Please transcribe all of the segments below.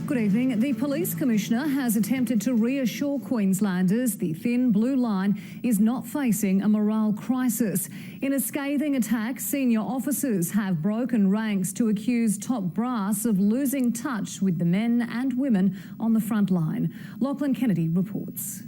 Good evening. The Police Commissioner has attempted to reassure Queenslanders the thin blue line is not facing a morale crisis. In a scathing attack, senior officers have broken ranks to accuse top brass of losing touch with the men and women on the front line. Lachlan Kennedy reports.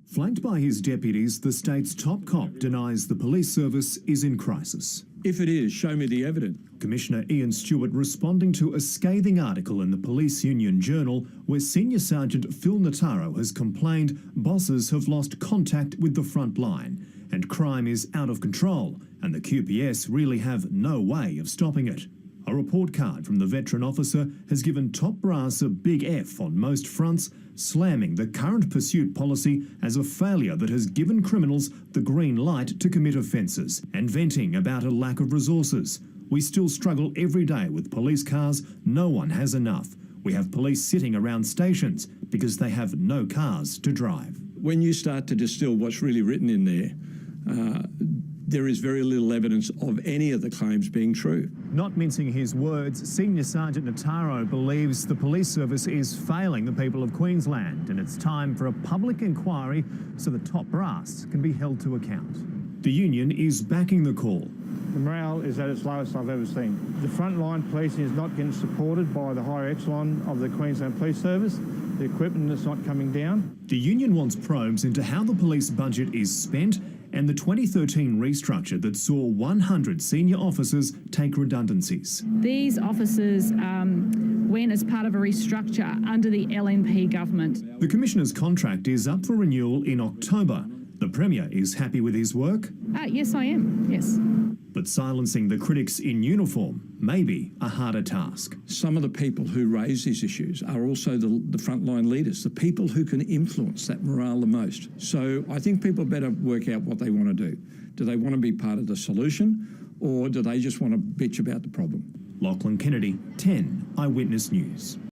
Flanked by his deputies, the state's top cop denies the police service is in crisis. If it is, show me the evidence. Commissioner Ian Stewart responding to a scathing article in the Police Union Journal where Senior Sergeant Phil Notaro has complained bosses have lost contact with the front line and crime is out of control and the QPS really have no way of stopping it. A report card from the veteran officer has given top brass a big F on most fronts, slamming the current pursuit policy as a failure that has given criminals the green light to commit offences and venting about a lack of resources. We still struggle every day with police cars. No one has enough. We have police sitting around stations because they have no cars to drive. When you start to distill what's really written in there, there is very little evidence of any of the claims being true. Not mincing his words, Senior Sergeant Notaro believes the police service is failing the people of Queensland and it's time for a public inquiry so the top brass can be held to account. The union is backing the call. The morale is at its lowest I've ever seen. The frontline policing is not getting supported by the higher echelon of the Queensland Police Service. The equipment is not coming down. The union wants probes into how the police budget is spent and the 2013 restructure that saw 100 senior officers take redundancies. These officers went as part of a restructure under the LNP government. The Commissioner's contract is up for renewal in October. The Premier is happy with his work? Yes, I am, yes. But silencing the critics in uniform may be a harder task. Some of the people who raise these issues are also the frontline leaders, the people who can influence that morale the most. So I think people better work out what they want to do. Do they want to be part of the solution or do they just want to bitch about the problem? Lachlan Kennedy, 10 Eyewitness News.